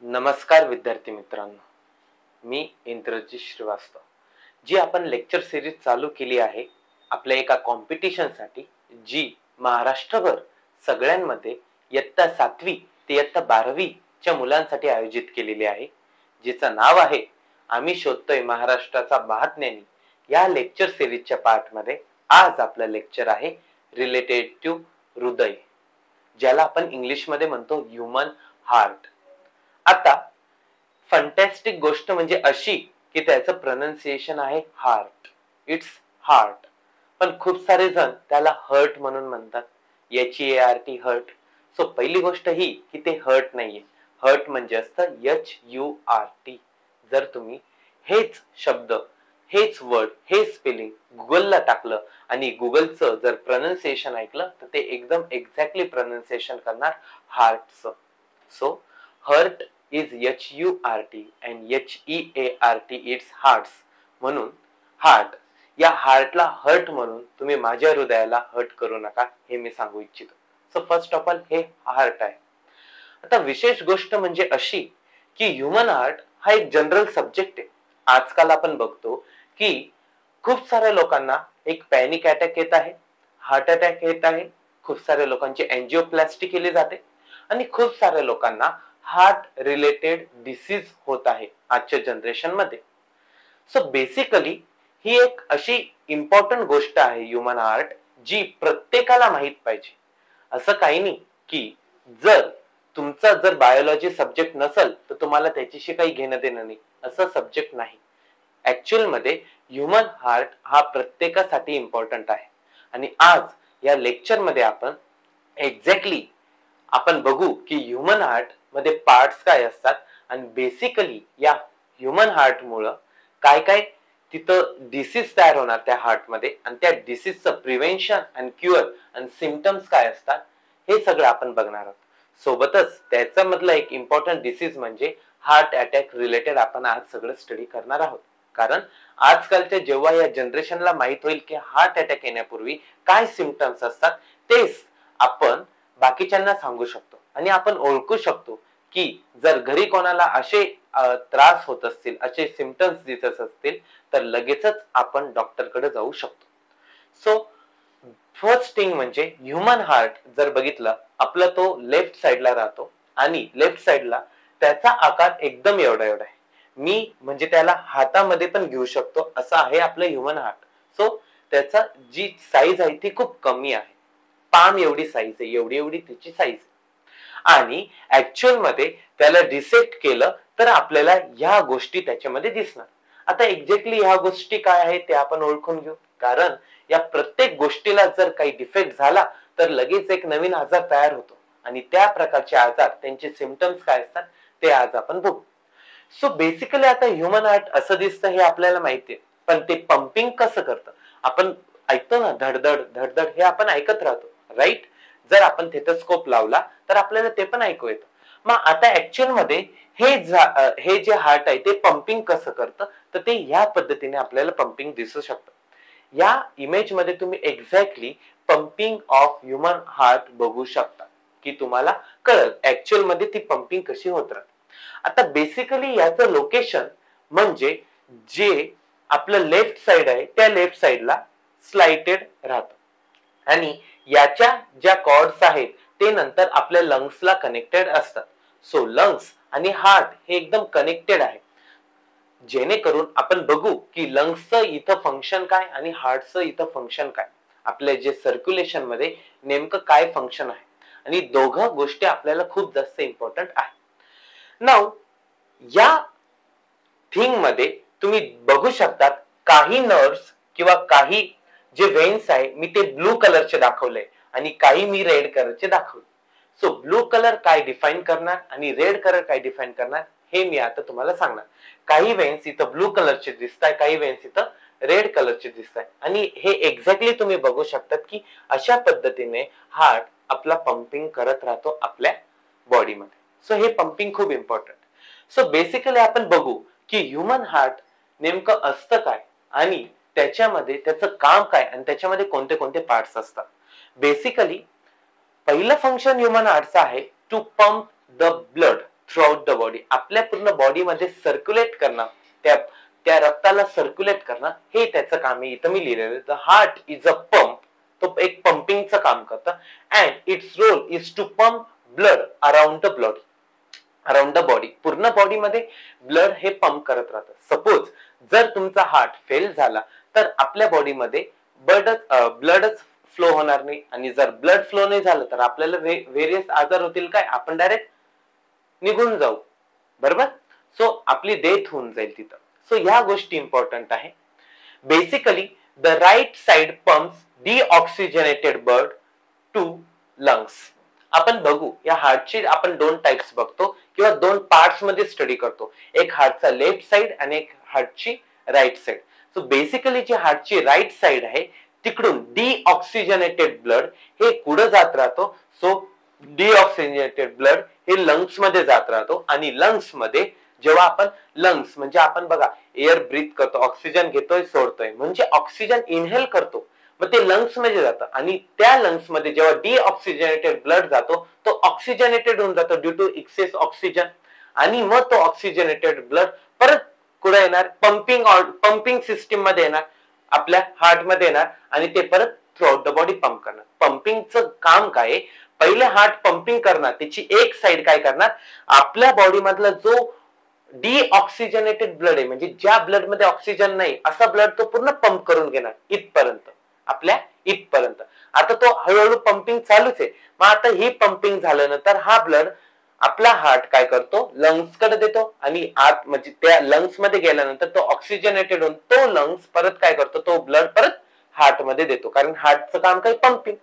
नमस्कार विद्यार्थी मित्रांनो, मी इंद्रजित श्रीवास्तव. जी आपण लेक्चर सिरीज चालू केली आहे आपल्या एका कॉम्पिटिशनसाठी, जी महाराष्ट्रभर सगळ्यांमध्ये इयत्ता 7वी ते इयत्ता 12वी च्या मुलांसाठी आयोजित केलेली आहे, जिचं नाव आहे आम्ही शोधतोय महाराष्ट्राचा महाज्ञानी. या लेक्चर सिरीजच्या पार्टमध्ये आज आपलं लेक्चर आहे रिलेटेड टू हृदय, ज्याला आपण इंग्लिशमध्ये म्हणतो ह्यूमन हार्ट. आता फंटॅस्टिक गोष्ट म्हणजे अशी की त्याचं प्रोनाउन्सिएशन आहे हार्ट, इट्स हार्ट. पण खूप सारे जण त्याला हर्ट म्हणून म्हणतात, HEART हर्ट. सो पहिली गोष्ट ही की ते हर्ट नाहीये. हर्ट म्हणजे असतं HURT. जर तुम्ही हेच शब्द, हेच वर्ड, हेच स्पेलिंग गुगलला टाकलं आणि गुगलचं जर प्रोनाउन्सिएशन ऐकलं तर ते एकदम एक्झॅक्टली प्रोनाउन्सिएशन करणार हार्टचं. So hurt is HURT and HEART it's hearts. म्हणून हार्ट, या हार्टला हर्ट म्हणून तुम्ही माझ्या हृदयाला हर्ट करू नका, हे मी सांगू इच्छितो. सो फर्स्ट ऑफ ऑल हे हार्ट आहे. आता विशेष गोष्ट म्हणजे अशी की ह्यूमन हार्ट हा एक जनरल सब्जेक्ट आहे. आजकाल आपण बघतो की खूप साऱ्या लोकांना एक पॅनिक अटॅक येत आहे, हार्ट अटॅक येत आहे, खूप साऱ्या लोकांची एंजिओप्लास्टी केली जाते आणि खूप साऱ्या लोकांना हार्ट रिलेटेड डिसीज होत आहे आजच्या जनरेशन मध्ये. सो बेसिकली ही एक अशी इम्पॉर्टंट गोष्ट आहे ह्यूमन हार्ट, जी प्रत्येकाला माहित पाहिजे. असं काही नाही की जर तुमचा जर बायोलॉजी सब्जेक्ट नसेल तर तुम्हाला त्याच्याशी काही घेणं देणं नाही, असं सब्जेक्ट नाही. ऍक्च्युअल मध्ये ह्यूमन हार्ट हा प्रत्येकासाठी इम्पॉर्टंट आहे. आणि आज या लेक्चर मध्ये आपण एक्झॅक्टली आपण बघू की ह्यूमन हार्ट मध्ये पार्ट्स काय असतात आणि बेसिकली या ह्यूमन हार्ट मुळे काय काय तिथं डिसीज तयार होणार त्या हार्ट मध्ये, आणि त्या डिसीजचं प्रिव्हेन्शन आणि क्युअर आणि सिम्पटम्स काय असतात हे सगळं आपण बघणार आहोत. सोबतच त्याच्यामधलं एक इम्पॉर्टंट डिसीज म्हणजे हार्ट अटॅक रिलेटेड आपण आज सगळं स्टडी करणार आहोत. कारण आजकालच्या जेव्हा या जनरेशनला माहित होईल की हार्ट अटॅक येण्यापूर्वी काय सिम्पटम्स असतात, तेच आपण बाकीच्यांना सांगू शकतो आणि आपण ओळखू शकतो की जर घरी कोणाला असे त्रास होत असतील, असे सिम्पटम्स दिसत असतील तर लगेचच आपण डॉक्टरकडे जाऊ शकतो. सो फर्स्ट थिंग म्हणजे ह्यूमन हार्ट जर बघितलं, आपला तो लेफ्ट साइडला राहतो आणि लेफ्ट साइडला त्याचा आकार एकदम एवढा एवढा आहे. मी म्हणजे त्याला हातामध्ये पण घेऊ शकतो असं आहे आपलं ह्यूमन हार्ट. सो त्याचा जी साईज आहे ती खूप कमी आहे, पाम एवढी साईज आहे, एवढी एवढी त्याची साईज आहे. आणि ऍक्च्युअल मध्ये त्याला डिसेक्ट केलं तर आपल्याला ह्या गोष्टी त्याच्यामध्ये दिसणार. आता एक्झॅक्टली ह्या गोष्टी काय आहेत ते आपण ओळखून घेऊ, कारण या प्रत्येक गोष्टीला जर काही डिफेक्ट झाला तर लगेच एक नवीन आजार तयार होतो आणि त्या प्रकारचे आजार, त्यांचे सिम्पटम्स काय असतात ते आज आपण बघू. सो बेसिकली आता ह्यूमन हार्ट असं दिसतं हे आपल्याला माहिती आहे, पण ते पंपिंग कसं करतं आपण ऐकतो ना, धडधड धडधड हे आपण ऐकत राहतो, राईट. जर आपण थेटोस्कोप लावला तर आपल्याला ते पण ऐकू येतं. मग आता ऍक्च्युअल मध्ये हे जे हार्ट आहे ते पंपिंग कसं करतं, तर ते ह्या पद्धतीने आपल्याला पंपिंग दिसू शकतं. या इमेज मध्ये तुम्ही exactly pumping of human heart बघू शकता की तुम्हाला कळेल ऍक्च्युअल मध्ये ती पंपिंग कशी होत राहते. आता बेसिकली याचं लोकेशन म्हणजे जे आपलं लेफ्ट साइड आहे त्या लेफ्ट साइडला स्लाइटेड राहतं आणि याच्या ज्या कॉर्ड्स आहेत ते नंतर आपल्या लंग्सला कनेक्टेड असतात. सो लंग्स आणि हार्ट हे एकदम कनेक्टेड आहे, जेणेकरून आपण बघू की लंग्सचं इथं फंक्शन काय आणि हार्टचं इथं फंक्शन काय, आपल्या जे सर्क्युलेशन मध्ये नेमकं काय फंक्शन आहे, आणि दोघं गोष्टी आपल्याला खूप जास्त इम्पॉर्टंट आहे. नाउ या थिंग मध्ये तुम्ही बघू शकता काही नर्व्स किंवा काही जे वेन्स आहे मी ते ब्लू कलरचे दाखवले आणि काही मी रेड कलरचे दाखवले. सो ब्लू कलर काय डिफाइन करणार आणि रेड कलर काय डिफाइन करणार हे मी आता तुम्हाला सांगणार. काही वेन्स इथं ब्लू कलरचे दिसताय, काही वेन्स इथं रेड कलरचे दिसताय आणि हे एक्झॅक्टली तुम्ही बघू शकतात की अशा पद्धतीने हार्ट आपला पंपिंग करत राहतो आपल्या बॉडीमध्ये. सो हे पंपिंग खूप इम्पॉर्टंट. सो बेसिकली आपण बघू की ह्यूमन हार्ट नेमकं असतं काय आणि त्याच्यामध्ये त्याचं काम काय आणि त्याच्यामध्ये कोणते कोणते पार्ट्स असतात. बेसिकली पहिलं फंक्शन ह्यूमन हार्टचं आहे to pump the blood throughout the body, आपल्या पूर्ण बॉडीमध्ये सर्क्युलेट करणं, त्या रक्ताला सर्क्युलेट करणं, हे त्याचं काम आहे. इथं मी लिहिलेलं, the heart is a pump, तो एक पंपिंगचं काम करतं, and it's role is to pump blood around the body. पूर्ण बॉडीमध्ये ब्लड हे पंप करत राहतं. सपोज जर तुमचा हार्ट फेल झाला तर आपल्या बॉडीमध्ये ब्लडच फ्लो होणार नाही, आणि जर ब्लड फ्लो नाही झालं तर आपल्याला व्हेरियस आजार होतील. काय, आपण डायरेक्ट निघून जाऊ, बरोबर. सो आपली डेथ होऊन जाईल तिथं. सो ह्या गोष्टी इम्पॉर्टंट आहे. Basically the right side pumps deoxygenated blood to lungs. आपण बघू, या हार्टची आपण दोन टाइप्स बघतो किंवा दोन पार्ट्स मध्ये स्टडी करतो. एक हार्टचा लेफ्ट साइड आणि एक हार्टची राईट साइड. सो बेसिकली जी हार्टची राईट साइड आहे तिकडून डीऑक्सिजनेटेड ब्लड हे कुठं जात राहतो. सो डीऑक्सिजनेटेड ब्लड हे लंग्स मध्ये जात राहतो, आणि लंग्स मध्ये जेव्हा आपण लंग्स म्हणजे आपण बघा एअर ब्रीथ करतो, ऑक्सिजन घेतोय सोडतोय, म्हणजे ऑक्सिजन इनहेल करतो, मग ते लंग्स मध्ये जातं, आणि त्या लंग्स मध्ये जेव्हा डीऑक्सिजनेटेड ब्लड जातो तो ऑक्सिजनेटेड होऊन जातो ड्यू टू एक्सेस ऑक्सिजन, आणि मग तो ऑक्सिजनेटेड ब्लड परत कुठे येणार, पंपिंग सिस्टीम मध्ये येणार, आपल्या हार्ट मध्ये येणार, आणि ते परत थ्रूआउट द बॉडी पंप करणार. पंपिंगचं काम काय, पहिले हार्ट पंपिंग करणार, त्याची एक साइड काय करणार, आपल्या बॉडी मधला जो डीऑक्सिजनेटेड ब्लड आहे, म्हणजे ज्या ब्लड मध्ये ऑक्सिजन नाही असा ब्लड तो पूर्ण पंप करून घेणार इथपर्यंत, आपल्या इथपर्यंत. आता तो हळूहळू पंपिंग चालूच आहे. मग आता ही पंपिंग झाल्यानंतर हा ब्लड आपला हार्ट काय करतो, लंग्स कडे देतो, आणि आत म्हणजे त्या लंग्स मध्ये गेल्यानंतर तो ऑक्सिजनेटेड होऊन तो लंग्स परत काय करतो, तो ब्लड परत हार्ट मध्ये देतो, कारण हार्टचं काम काय, पंपिंग.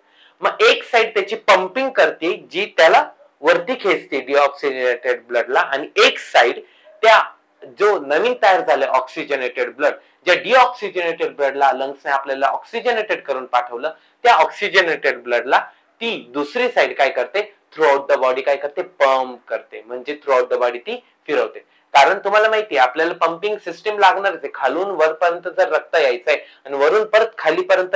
मग एक साइड त्याची पंपिंग करते जी त्याला वरती खेचते डीऑक्सिजनेटेड ब्लडला, आणि एक साइड त्या जो नवीन तयार झाले ऑक्सिजनेटेड ब्लड, ज्या डीऑक्सिजनेटेड ब्लडला लंग्सने आपल्याला ऑक्सिजनेटेड करून पाठवलं, त्या ऑक्सिजनेटेड ब्लडला ती दुसरी साइड काय करते, थ्रूआउट द बॉडी काय करते, पंप करते, म्हणजे थ्रूआउट द बॉडी ती फिरवते. कारण तुम्हाला माहिती आहे आपल्याला पंपिंग सिस्टीम लागणारच आहे. खालून वरपर्यंत जर रक्त यायचंय आणि वरून परत खालीपर्यंत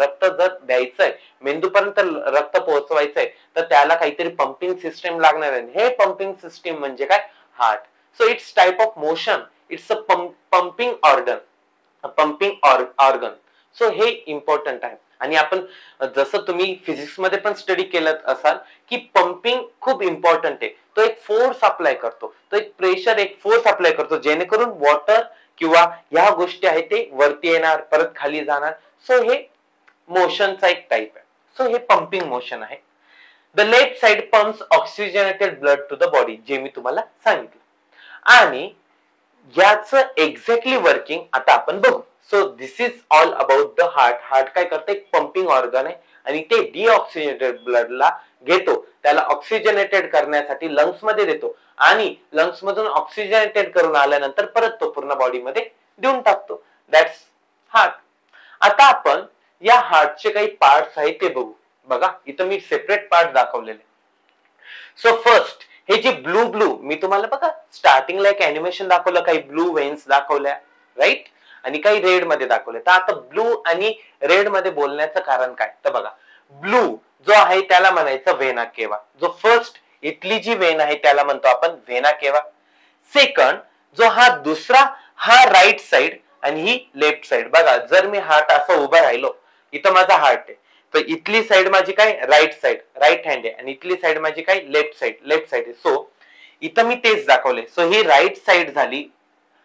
रक्त जर द्यायचंय, मेंदूपर्यंत रक्त पोहोचवायचंय, तर त्याला काहीतरी पंपिंग सिस्टीम लागणार आहे. हे पंपिंग सिस्टीम म्हणजे काय, heart. So its type of motion, it's a pumping organ. So हे इम्पॉर्टंट आहे. आणि आपण जसं तुम्ही फिजिक्स मध्ये पण स्टडी केलं असाल की पंपिंग खूप इम्पॉर्टंट आहे. तो एक फोर्स अप्लाय करतो, तो एक प्रेशर, एक फोर्स अप्लाय करतो, जेणेकरून वॉटर किंवा ह्या गोष्टी आहेत ते वरती येणार, परत खाली जाणार. सो हे मोशनचा एक टाइप आहे. सो हे पंपिंग मोशन आहे. The left side pumps oxygenated blood to the body, जे मी तुम्हाला सांगितलं. आणि याचं एक्झॅक्टली वर्किंग आता आपण बघू. So this is all about the heart. Heart काय करते, एक पंपिंग ऑर्गन आहे, आणि ते डीऑक्सिजनेटेड ब्लडला घेतो, त्याला ऑक्सिजनेटेड करण्यासाठी लंग्स मध्ये देतो, आणि लंग्स मधून ऑक्सिजनेटेड करून आल्यानंतर परत तो पूर्ण बॉडी मध्ये देऊन टाकतो. That's heart. आता आपण या हार्टचे काही पार्ट्स आहेत ते बघू. बघा इथं मी सेपरेट पार्ट दाखवलेले. सो फर्स्ट हे जे ब्लू मी तुम्हाला बघा स्टार्टिंगला एक अॅनिमेशन दाखवलं, काही ब्लू वेन्स दाखवल्या, राईट, आणि काही रेड मध्ये दाखवले. तर आता ब्लू आणि रेड मध्ये बोलण्याचं कारण काय, तर बघा ब्लू जो आहे त्याला म्हणायचं व्हेना केवा. जो फर्स्ट इथली जी वेन आहे त्याला म्हणतो आपण व्हेना केवा. सेकंड जो हा दुसरा, हा राईट साइड आणि ही लेफ्ट साइड. बघा जर मी हार्ट असं उभं राहिलो, इथं माझा हार्ट आहे, तर इथली साइड माझी काय, राईट साइड, राईट हँड आहे, आणि इथली साइड माझी काय, लेफ्ट साइड आहे. सो इथं मी तेच दाखवले. सो ही राईट साइड झाली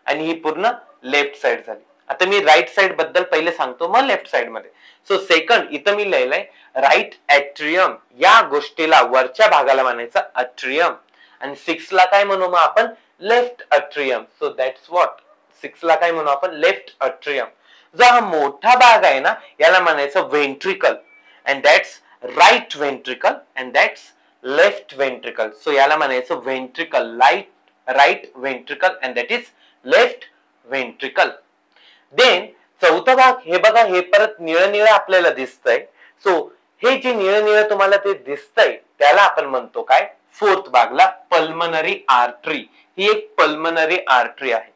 आणि ही पूर्ण लेफ्ट साइड झाली. आता मी राईट साइड बद्दल पहिले सांगतो, मग लेफ्ट साइड मध्ये. सो सेकंड इथं मी लिहिलंय राईट ॲट्रियम, या गोष्टीला वरच्या भागाला म्हणायचं अट्रियम, आणि 6 ला काय म्हणू मग आपण, left atrium. So that's what, 6 ला काय म्हणू आपण, लेफ्ट अट्रियम. जो हा मोठा भाग आहे ना याला म्हणायचं ventricle, and that's right ventricle and that's left ventricle. So याला म्हणायचं ventricle, right ventricle and that is left ventricle. Then चौथा भाग, हे बघा हे परत निळं आपल्याला दिसतंय. सो हे जे निळं तुम्हाला ते दिसतंय त्याला आपण म्हणतो काय, फोर्थ भागला पल्मनरी आर्टरी. ही एक पल्मनरी आर्टरी आहे.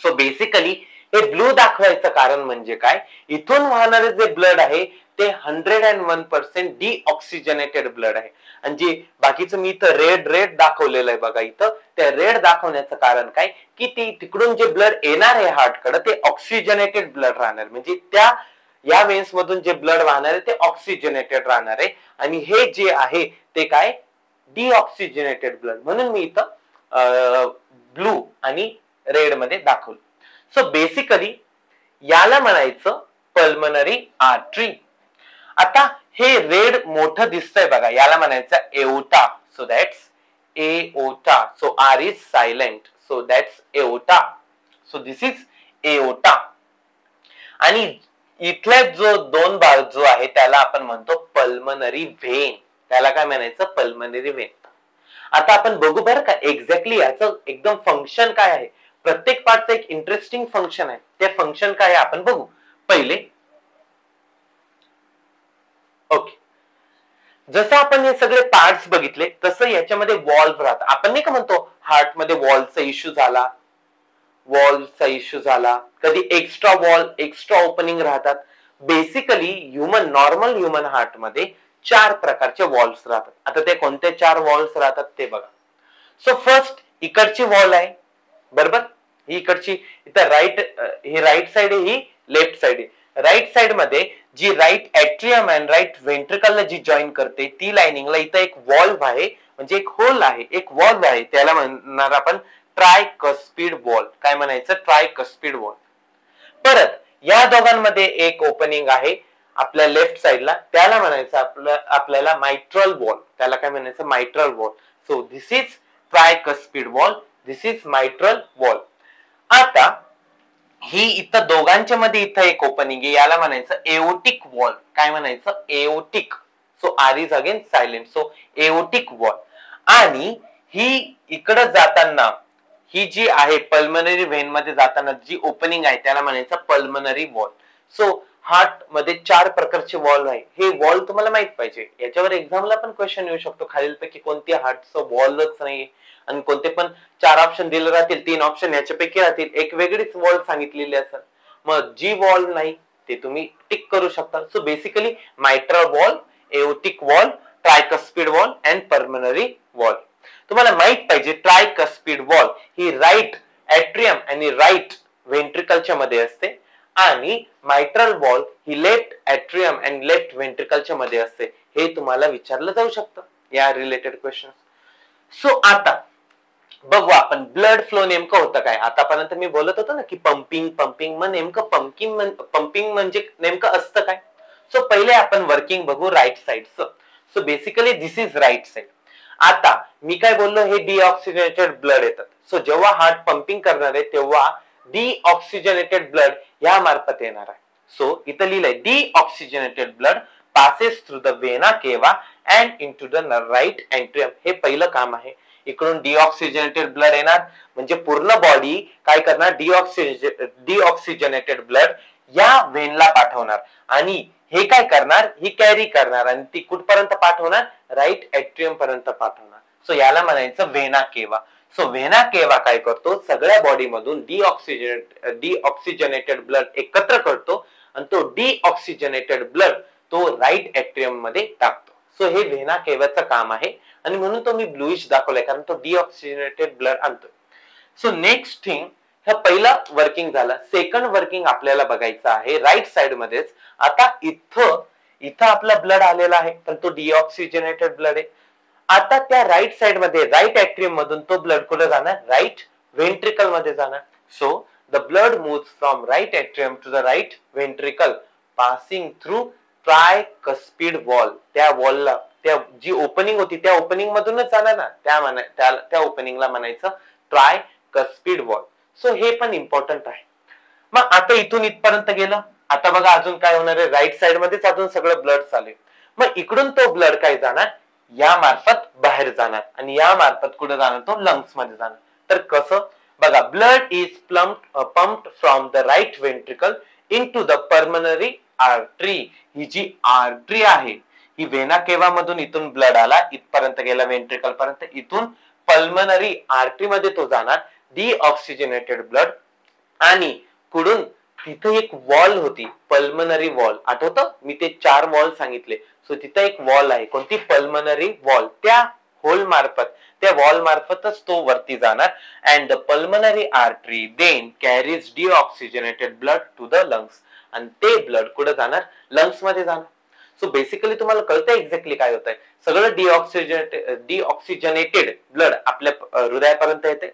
सो बेसिकली हे ब्लू दाखवायचं कारण म्हणजे काय, इथून वाहणारे जे ब्लड आहे ते 101% डिऑक्सिजनेटेड ब्लड आहे. आणि जे बाकीचं मी इथं रेड दाखवलेलं आहे बघा, इथं त्या रेड दाखवण्याचं कारण काय की ती तिकडून जे ब्लड येणार आहे हार्टकडे ते ऑक्सिजनेटेड ब्लड राहणार, म्हणजे त्या या वेन्स मधून जे ब्लड वाहणार आहे ते ऑक्सिजनेटेड राहणार आहे. आणि हे जे आहे ते काय डिऑक्सिजनेटेड ब्लड, म्हणून मी इथं ब्लू आणि रेड मध्ये दाखवलं. सो बेसिकली याला म्हणायचं पल्मनरी आर्टरी. आता हे रेड मोठं दिसतंय बघा, याला म्हणायचं aorta. So that's aorta. So R is silent. So that's aorta. So this is aorta. आणि इथला जो दोन भाग जो आहे त्याला आपण म्हणतो पल्मनरी व्हेन. त्याला काय म्हणायचं पल्मनरी व्हेन. आता आपण बघू बरं का एक्झॅक्टली याचं एकदम फंक्शन काय आहे. प्रत्येक पार्टचं एक इंटरेस्टिंग फंक्शन आहे. ते फंक्शन काय आहे आपण बघू. पहिले ओके, जसं आपण हे सगळे पार्ट्स बघितले तसं याच्यामध्ये वॉल्व राहतात. आपण नाही का म्हणतो हार्टमध्ये वॉलचा इश्यू झाला, कधी एक्स्ट्रा वॉल एक्स्ट्रा ओपनिंग राहतात. बेसिकली नॉर्मल ह्युमन हार्ट मध्ये 4 प्रकारचे वॉल्स राहतात. आता ते कोणते 4 वॉल्स राहतात ते बघा. सो फर्स्ट इकडची वॉल आहे बरोबर, ही इकडची इथं ही राईट साइड आहे, ही लेफ्ट साइड आहे. राईट साइड मध्ये जी राईट ऍट्रियम आणि राईट व्हेंट्रिकलला जी जॉईन करते ती लाइनिंगला इथं एक वॉल्व आहे, म्हणजे एक होल आहे, एक वॉल्व आहे. त्याला म्हणणार आपण ट्रायकस्पिड वॉल. काय म्हणायचं ट्रायकस्पिड वॉल. परत या दोघांमध्ये एक ओपनिंग आहे आपल्या लेफ्ट साइडला, त्याला म्हणायचं आपल्याला मायट्रल वॉल. त्याला काय म्हणायचं mitral valve. So this is tricuspid valve, this is mitral valve. आता ही इथं दोघांच्या मध्ये इथं एक ओपनिंग आहे, याला म्हणायचं एओटिक वॉल. काय म्हणायचं aortic. So R is again silent. So aortic wall. आणि ही इकडे जाताना ही जी आहे पल्मनरी व्हेन मध्ये जाताना जी ओपनिंग आहे त्याला म्हणायचं पल्मनरी वॉल. सो हार्ट मध्ये 4 प्रकारचे वॉल आहे. हे वॉल तुम्हाला माहित पाहिजे. याच्यावर एक्झामला पण क्वेश्चन येऊ शकतो, खालीलपैकी कोणती हार्टचं वॉलच नाही आणि कोणते पण 4 ऑप्शन दिले राहतील, 3 ऑप्शन याच्यापैकी राहतील, एक वेगळीच वॉल सांगितलेली असेल, मग जी वॉल नाही ते तुम्ही टिक करू शकता. So basically mitral valve, aortic valve, tricuspid valve and pulmonary valve. तुम्हाला माहित पाहिजे ट्रायकस्पिड वॉल ही राईट ऍट्रियम आणि राईट व्हेंट्रिकलच्या मध्ये असते आणि मायट्रल वॉल ही लेफ्ट ऍट्रियम आणि लेफ्ट व्हेंट्रिकलच्या मध्ये असते. हे तुम्हाला विचारलं जाऊ शकतं या रिलेटेड क्वेश्चन. सो आता बघू आपण ब्लड फ्लो नेमकं होतं काय. आतापर्यंत मी बोलत होतो ना की पंपिंग मग नेमकं पंपिंग म्हणजे नेमकं असतं काय. सो पहिले आपण वर्किंग बघू राईट साइडचं. So basically this is right side. आता मी काय बोललो हे डिऑक्सिजनेटेड ब्लड येतात. सो जेव्हा हार्ट पंपिंग करणार आहे तेव्हा डिऑक्सिजनेटेड ब्लड या मार्फत येणार आहे. सो इथं लिहिलंय deoxygenated blood passes through the vena cava and into the right atrium. हे पहिलं काम आहे. इकडून डिऑक्सिजनेटेड ब्लड येणार म्हणजे पूर्ण बॉडी काय करणार डिऑक्सिजनेटेड ब्लड या व्हेनला पाठवणार आणि हे काय करणार ही कॅरी करणार आणि ती कुठपर्यंत पाठवणार राईट ऍट्रियम पर्यंत पाठवणार. सो याला म्हणायचं व्हेना केवा. सो व्हेना केवा काय करतो सगळ्या बॉडी मधून डिऑक्सिजनेटेड ब्लड एकत्र करतो आणि तो डिऑक्सिजनेटेड ब्लड तो राईट ऍट्रियम मध्ये टाकतो. सो हे व्हेना केवाचं काम आहे आणि म्हणून तो मी ब्लूइश दाखवलाय कारण तो डिऑक्सिजनेटेड ब्लड आणतोय. सो नेक्स्ट थिंग हा पहिला वर्किंग झाला. सेकंड वर्किंग आपल्याला बघायचं आहे राईट साइड मध्येच. आता इथं आपला ब्लड आलेला आहे पण तो डिऑक्सिजनेटेड ब्लड आहे. आता त्या राईट साइड मध्ये राईट ऍट्रियम मधून तो ब्लड कुठे जाणार राईट व्हेंट्रिकल मध्ये जाणार. So the blood moves from right atrium to the right ventricle passing through tricuspid valve. त्या वॉलला त्या जी ओपनिंग होती त्या ओपनिंग मधूनच जाणार ना, त्या ओपनिंगला म्हणायचं ट्रायकस्पिड वॉल. सो हे पण इम्पॉर्टंट आहे. मग आता इथून इथपर्यंत गेलं. आता बघा अजून काय होणार आहे राईट साइड मध्येच अजून सगळं ब्लड चालेल. मग इकडून तो ब्लड काय जाणार या मार्फत बाहेर जाणार आणि या मार्फत कुठे जाणार तो लंग्स मध्ये जाणार. तर कसं बघा blood is pumped from the right ventricle into the pulmonary artery. ही जी आर्टरी आहे ही व्हेना केवा मधून इथून ब्लड आला इथपर्यंत गेला व्हेंट्रिकल पर्यंत, इथून पल्मनरी आर्टरी मध्ये तो जाणार डिऑक्सिजनेटेड ब्लड आणि कुठून तिथं एक वॉल होती, पल्मनरी वॉल. आठवतं मी ते 4 वॉल सांगितले. सो तिथं एक वॉल आहे, कोणती? Pulmonary wall. त्या होल मार्फत, त्या वॉल मार्फतच तो वरती जाणार. And the pulmonary artery then carries deoxygenated blood to the lungs. आणि ते ब्लड कुठे जाणार? लंग्स मध्ये जाणार. सो बेसिकली तुम्हाला कळतं एक्झॅक्टली काय होत आहे. सगळं डिऑक्सिजनेटेड ब्लड आपल्या हृदयापर्यंत येते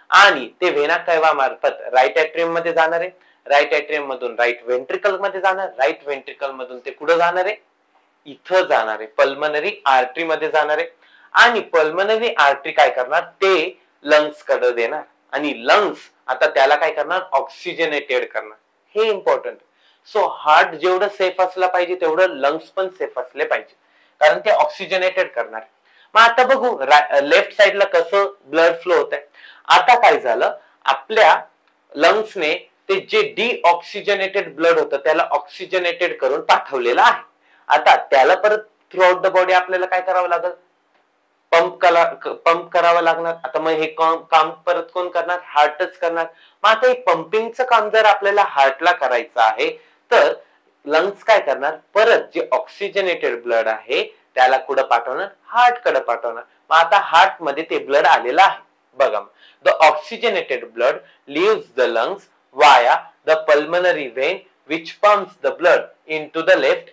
आणि ते व्हेना कैवा मार्फत राईट एट्रियम मध्ये जाणार आहे. राईट एट्रियम मधून राईट व्हेंट्रिकल मध्ये जाणार. राईट व्हेंट्रिकल मधून ते कुठं जाणार आहे? इथं जाणार आहे, पल्मनरी आर्टरी मध्ये जाणार आहे. आणि पल्मनरी आर्टरी काय करणार? ते लंग्स कडे देणार आणि लंग्स आता त्याला काय करणार? ऑक्सिजनेटेड करणार. हे इम्पॉर्टंट. सो हार्ट जेवढं सेफ असलं पाहिजे तेवढं लंग्स पण सेफ असले पाहिजे, कारण ते ऑक्सिजनेटेड करणार. मग आता बघू लेफ्ट साइडला कसं ब्लड फ्लो होत आहे. आता काय झालं, आपल्या लंग्सने ते जे डिऑक्सिजनेटेड ब्लड होतं त्याला ऑक्सिजनेटेड करून पाठवलेलं आहे. आता त्याला परत थ्रू आउट द बॉडी आपल्याला काय करावं लागेल? पंप करावं लागणार. आता मग हे काम परत कोण करणार? हार्टच करणार. मग आता हे पंपिंगचं काम जर आपल्याला हार्टला करायचं आहे तर लंग्स काय करणार? परत जे ऑक्सिजनेटेड ब्लड आहे त्याला कुठं पाठवणार? हार्ट कडे पाठवणार. मग आता हार्ट मध्ये ते ब्लड आलेलं आहे. बघा, the oxygenated blood leaves the lungs via the pulmonary vein which pumps the blood into the left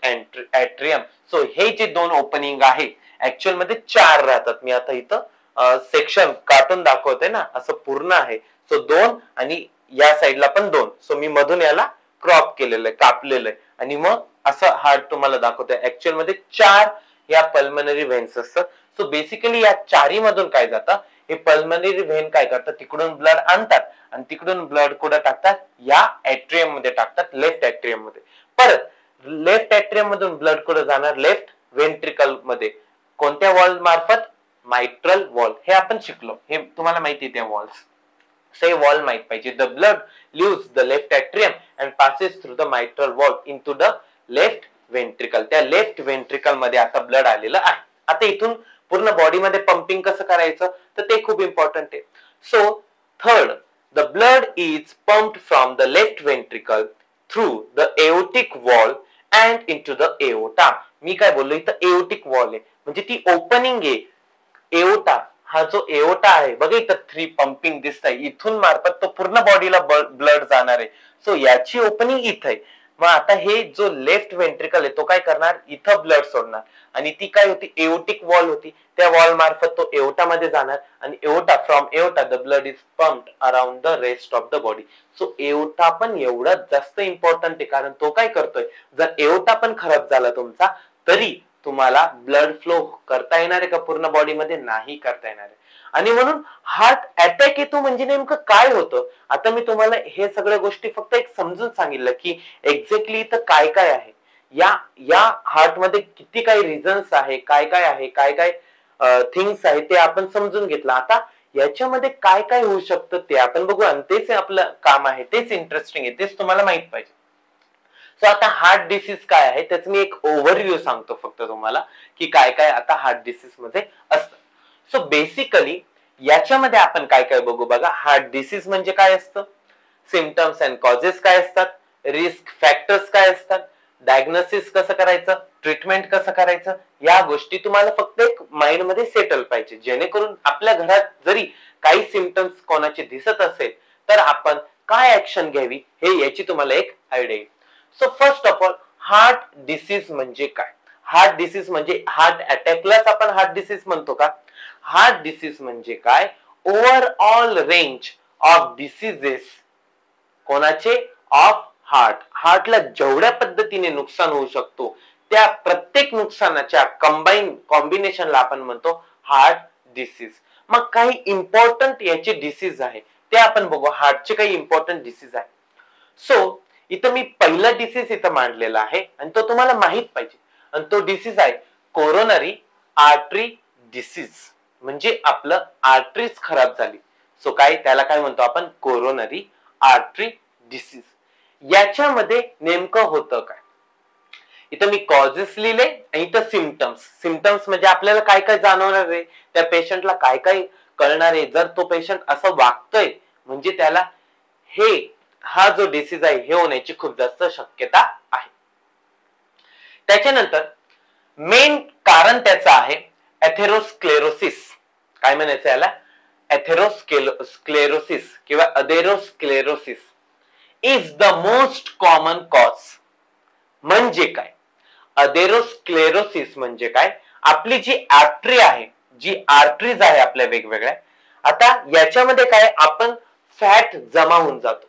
atrium. So हे जे दोन ओपनिंग आहे ऍक्च्युअल मध्ये 4 राहतात. मी आता इथं सेक्शन काटून दाखवते ना, असं पूर्ण आहे. सो 2 आणि या साईडला पण 2. सो मी मधून याला क्रॉप केलेलं आहे, कापलेलं आहे आणि मग असं हार्ट तुम्हाला दाखवतोय. ऍक्च्युअल मध्ये 4 या पल्मनरी व्हेन्स असतात. सो बेसिकली या 4 मधून काय जातं? हे पल्मनरी व्हेन काय करतात? तिकडून ब्लड आणतात आणि तिकडून ब्लड कुठं टाकतात? या एट्रियम मध्ये टाकतात, लेफ्ट एट्रियम मध्ये. परत लेफ्ट एट्रियम मधून ब्लड कुठं जाणार? लेफ्ट व्हेंट्रिकल मध्ये. कोणत्या वॉल मार्फत? मायट्रल वॉल. हे आपण शिकलो, हे तुम्हाला माहिती आहे त्या वॉल्स. से वॉल माहित पाहिजे. The blood leaves the left atrium and passes through the mitral valve into the left ventricle. त्या लेफ्ट व्हेंट्रिकल मध्ये आता ब्लड आलेलं आहे. आता इथून पूर्ण बॉडी मध्ये पंपिंग कसं करायचं तर ते खूप इम्पॉर्टंट आहे. So third, the blood is pumped from the left ventricle through the aortic wall and into the aorta. मी काय बोललो इथं? एओटिक वॉल आहे म्हणजे ती ओपनिंग आहे. एओटा, हा जो एओटा आहे बघा इथं 3 पंपिंग दिसत आहे, इथून मार्फत तो पूर्ण बॉडीला ब्लड जाणार आहे. सो याची ओपनिंग इथं आहे. मग आता हे जो लेफ्ट व्हेंट्रिकल आहे तो काय करणार? इथं ब्लड सोडणार आणि ती काय होती? एओटिक वॉल होती. त्या वॉल मार्फत तो एओटा मध्ये जाणार आणि aorta, from aorta the blood is pumped around the rest of the body. So aorta पण एवढा जास्त इम्पॉर्टंट आहे, कारण तो काय करतोय? जर एओटा पण खराब झाला तुमचा तरी तुम्हाला ब्लड फ्लो करता येणार आहे का पूर्ण बॉडीमध्ये? नाही करता येणार आहे. आणि म्हणून हार्ट अटॅक येतो म्हणजे नेमकं काय होतं? आता मी तुम्हाला हे सगळ्या गोष्टी फक्त एक समजून सांगितलं की एक्झॅक्टली इथं काय काय आहे. या हार्ट मध्ये किती काही रिझन्स आहे, काय काय आहे, काय काय थिंग्स आहे ते आपण समजून घेतलं. आता याच्यामध्ये काय काय होऊ शकतं ते आपण बघू आणि तेच आपलं काम आहे, तेच इंटरेस्टिंग आहे, तेच तुम्हाला माहित पाहिजे. सो आता हार्ट डिसीज काय आहे त्याच मी एक ओव्हरव्ह्यू सांगतो फक्त तुम्हाला की काय काय आता हार्ट डिसीज मध्ये असतं. सो बेसिकली याच्यामध्ये आपण काय काय बघू बघा. हार्ट डिसीज म्हणजे काय असतं, सिम्पटम्स अँड कॉजेस काय असतात, रिस्क फॅक्टर्स काय असतात, डायग्नोसिस कसं करायचं, ट्रीटमेंट कसं करायचं, या गोष्टी तुम्हाला फक्त एक माइंड मध्ये सेटल पाहिजे, जेणेकरून आपल्या घरात जरी काही सिम्पटम्स कोणाचे दिसत असेल तर आपण काय ऍक्शन घ्यावी हे याची तुम्हाला एक आयडिया येईल. So first of all heart disease म्हणजे काय? हार्ट डिसीज म्हणजे हार्ट अटॅकलाच आपण हार्ट डिसीज म्हणतो का? हार्ट डिसीज म्हणजे काय? Overall range of diseases. कोणाचे? Of heart. हार्टला जेवढ्या पद्धतीने नुकसान होऊ शकतो त्या प्रत्येक नुकसानाच्या कॉम्बिनेशनला आपण म्हणतो हार्ट डिसीज. मग काही इम्पॉर्टंट याचे डिसीज आहे ते आपण बघू. हार्टचे काही इम्पॉर्टंट डिसीज आहे. सो इथं मी पहिला डिसीज इथं मांडलेला आहे आणि तो तुम्हाला माहित पाहिजे आणि तो डिसीज आहे कोरोनरी आर्टरी डिसीज. म्हणजे आपलं आर्टरीज खराब झाली. सो काय त्याला काय म्हणतो आपण? Coronary artery disease. याच्यामध्ये नेमकं होतं काय? इथं मी कॉजेस लिहिले आणि इथं सिम्पटम्स. सिम्पटम्स म्हणजे आपल्याला काय काय जाणवणार आहे, त्या पेशंटला काय काय कळणार आहे. जर तो पेशंट असं वागतोय म्हणजे त्याला हे हा जो डिसीज आहे हे होण्याची खूप जास्त शक्यता आहे. त्याच्यानंतर मेन कारण त्याचं आहे एथेरोस्क्लेरोसिस. काय म्हणायचं याला? एथेरोस्क्लेरोसिस किंवा atherosclerosis is the most common cause. म्हणजे काय? अथेरोस्क्लेरोसिस म्हणजे काय? आपली जी आर्टरी आहे, जी आर्टरीज आहे आपल्या वेगवेगळ्या, आता याच्यामध्ये काय आपण फॅट जमा होऊन जातो.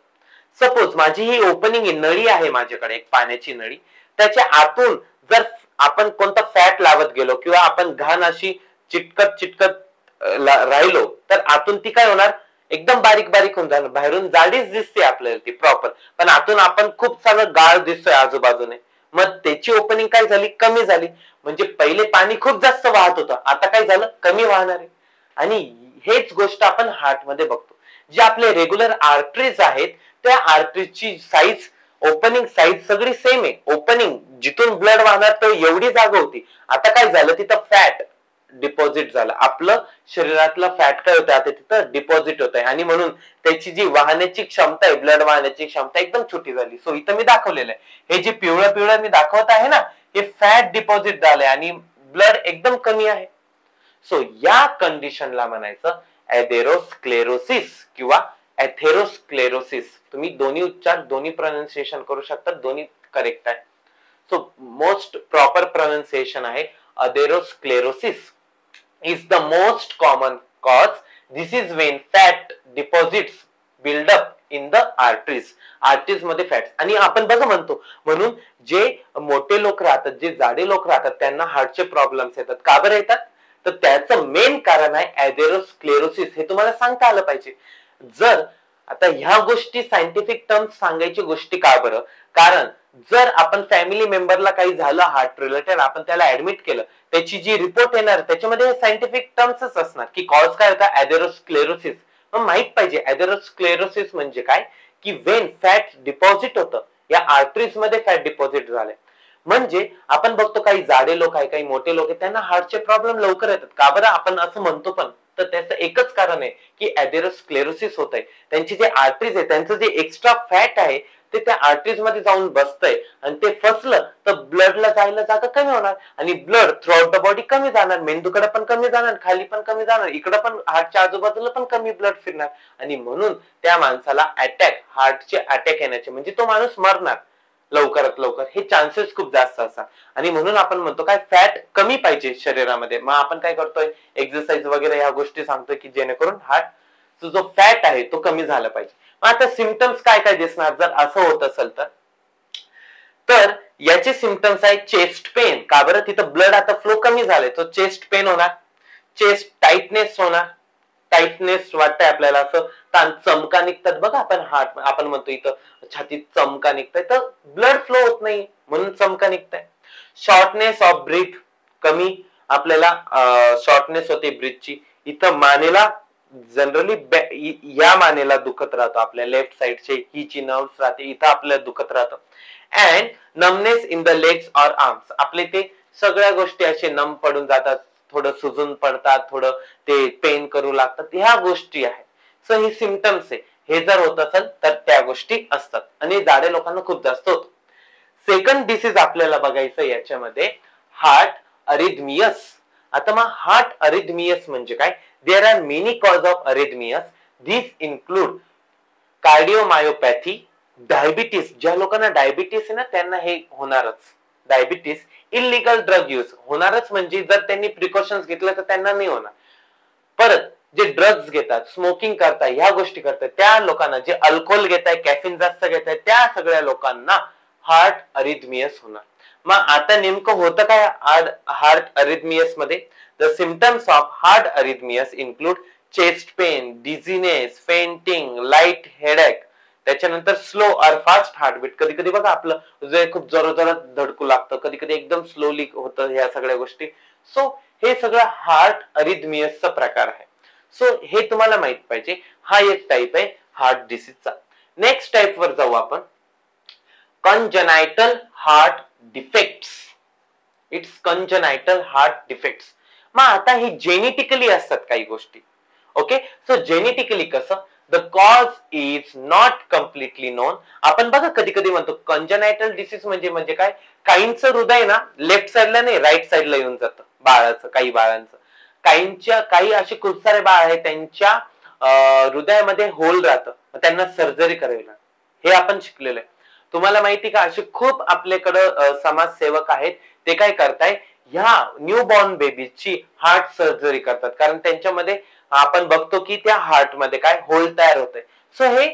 सपोज माझी ही ओपनिंग नळी आहे, माझ्याकडे एक पाण्याची नळी, त्याच्या आतून जर आपण कोणता फॅट लावत गेलो किंवा आपण घाण अशी चिटकत चिटकत राहिलो तर आतून ती काय होणार? एकदम बारीक बारीक होऊन जाणार. बाहेरून जाडीच दिसते आपल्याला ती प्रॉपर, पण आतून आपण खूप सारं गाळ दिसतोय आजूबाजूने. मग त्याची ओपनिंग काय झाली? कमी झाली. म्हणजे पहिले पाणी खूप जास्त वाहत होतं, आता काय झालं? कमी वाहणार आहे. आणि हेच गोष्ट आपण हार्ट मध्ये बघतो. जे आपले रेग्युलर आर्टरीज आहेत त्या आर्टरीजची साईज, ओपनिंग साईज सगळी सेम आहे. ओपनिंग जिथून ब्लड वाहणार तो एवढी जागा होती, आता काय झालं? तिथं फॅट डिपॉझिट झालं. आपलं शरीरातलं फॅट काय होतं? आता तिथं डिपॉझिट होत आहे आणि म्हणून त्याची जी वाहण्याची क्षमता आहे, ब्लड वाहण्याची क्षमता एकदम छोटी झाली. सो इथं मी दाखवलेलं आहे, हे जे पिवळं पिवळं मी दाखवत आहे ना, हे फॅट डिपॉझिट झालंय आणि ब्लड एकदम कमी आहे. सो या कंडिशनला म्हणायचं एथेरोस्क्लेरोसिस किंवा एथेरोस्क्लेरोसिस. तुम्ही दोन्ही उच्चार, दोन्ही प्रोनाउन्सिएशन करू शकता, दोन्ही करेक्ट आहे. सो मोस्ट प्रॉपर प्रोनाउन्सिएशन आहे atherosclerosis is the most common cause. This is when fat deposits build up in the arteries. Arteries मध्ये फॅट. आणि आपण बघा म्हणतो, म्हणून जे मोठे लोक राहतात, जे जाडे लोक राहतात, त्यांना हार्टचे प्रॉब्लेम्स येतात. का बरं येतात? तर त्याचं मेन कारण आहे एथेरोस्क्लेरोसिस. हे तुम्हाला सांगता आलं पाहिजे. जर आता ह्या गोष्टी सायंटिफिक टर्म्स सांगायची गोष्टी का बरं? कारण जर आपण फॅमिली मेंबरला काही झालं हार्ट रिलेटेड, आपण त्याला ऍडमिट केलं, त्याची जी रिपोर्ट येणार त्याच्यामध्ये सायंटिफिक टर्म्सच असणार की कॉज काय होता? एथेरोस्क्लेरोसिस. मग माहित पाहिजे एथेरोस्क्लेरोसिस म्हणजे काय, की वेन फॅट डिपॉझिट होतं, या आर्टरीज मध्ये फॅट डिपॉझिट झालंय. म्हणजे आपण बघतो काही जाडे लोक आहे, काही मोठे लोक आहे, त्यांना हार्टचे प्रॉब्लेम लवकर येतात. का बरं आपण असं म्हणतो? पण तर त्याचं एकच कारण आहे की एथेरोस्क्लेरोसिस होत आहे. त्यांची जे आर्टरीज आहे, त्यांचं जे एक्स्ट्रा फॅट आहे ते त्या आर्टरीज मध्ये जाऊन बसतंय आणि ते फसलं तर ब्लडला जायला जागा कमी होणार आणि ब्लड थ्रूआउट द बॉडी कमी जाणार, मेंदूकडे पण कमी जाणार, खाली पण कमी जाणार, इकडे पण हार्टच्या आजूबाजूला पण कमी ब्लड फिरणार आणि म्हणून त्या माणसाला अटॅक, हार्टचे अटॅक येण्याचे, म्हणजे तो माणूस मरणार लवकरात लवकर, हे चान्सेस खूप जास्त असतात. आणि म्हणून आपण म्हणतो काय, फॅट कमी पाहिजे शरीरामध्ये. मग आपण काय करतोय? एक्सरसाइज वगैरे ह्या गोष्टी सांगतोय की जेणेकरून हार्ट जो फॅट आहे तो कमी झाला पाहिजे. मग आता सिम्पटम्स काय काय दिसणार जर असं होत असेल तर याचे सिम्पटम्स आहे चेस्ट पेन. का बरं? तिथं ब्लड आता फ्लो कमी झालाय, तो चेस्ट पेन होणार, चेस्ट टाइटनेस होणार, टाइटनेस वाटतंय आपल्याला, असं ताण, चमका निघतात बघा. आपण म्हणतो इथं छातीत चमका निघताय, तर ब्लड फ्लो होत नाही म्हणून चमका निघताय. शॉर्टनेस ऑफ ब्रीथ, कमी आपल्याला शॉर्टनेस होते ब्रीथची. इथं मानेला जनरली या मानेला दुखत राहतो, आपल्या लेफ्ट साइडचे ही जी नर्व्स राहते इथं आपल्याला दुखत राहतं. And numbness in the legs or arms, आपले ते सगळ्या गोष्टी असे नम पडून जातात, थोडं सुजून पडतात, थोडं ते पेन करू लागतात, ह्या गोष्टी आहेत. सो हे सिम्पटम्स आहे. हे जर होत असेल तर त्या गोष्टी असतात आणि जाडे लोकांना खूप जास्त होतो. सेकंड डिसीज आपल्याला बघायचं याच्यामध्ये हार्ट अरिथमियस. आता मग हार्ट अरिथमियस म्हणजे काय? There are many cause of arrhythmias. This include cardiomyopathy, diabetes, ज्या लोकांना डायबिटीस आहे ना त्यांना हे होणारच, डायबिटीस. इलिगल ड्रग यूज होणारच, म्हणजे जर त्यांनी प्रिकॉशन्स घेतले तर त्यांना नाही होणार. परत जे ड्रग्ज घेतात, स्मोकिंग करतात, ह्या गोष्टी करतात त्या लोकांना, जे अल्कोहोल घेताय, कॅफिन जास्त घेताय, त्या सगळ्या लोकांना हार्ट अरिथमियस होणार. मग आता नेमकं होतं काय हार्ट अरिथमियस मध्ये? The symptoms of heart arrhythmias include chest pain, dizziness, fainting, light headache, त्याच्यानंतर स्लो और फास्ट हार्टबीट. कधी कधी बघा आपलं हृदय खूप जोरात धडकू लागतं, कधी कधी एकदम स्लोली होतं, ह्या सगळ्या गोष्टी. सो हे सगळं हार्ट अरिथमियसचा प्रकार आहे. सो हे तुम्हाला माहित पाहिजे. हा एक टाइप आहे हार्ट डिसीजचा. नेक्स्ट टाइप वर जाऊ आपण, congenital heart defects. It's congenital heart defects. मग आता ही जेनेटिकली असतात काही गोष्टी. ओके, सो जेनेटिकली कसं? The cause is not completely known. आपण बघा कधी कधी म्हणतो कंजनायटल डिसीज म्हणजे काय, काहींचं हृदय ना लेफ्ट साईडला नाही राईट साईडला येऊन जातं बाळाचं, काही बाळांचं. काही असे खूप सारे बाळ आहेत त्यांच्या हृदयामध्ये होल राहतं, त्यांना सर्जरी करावी लागते. हे आपण शिकलेलं आहे. तुम्हाला माहिती का, असे खूप आपल्याकडं समाजसेवक आहेत, ते काय करताय, ह्या न्यू बॉर्न बेबीची हार्ट सर्जरी करतात. कारण त्यांच्यामध्ये आपण बघतो की त्या हार्ट मध्ये काय होल तयार होतंय. सो हे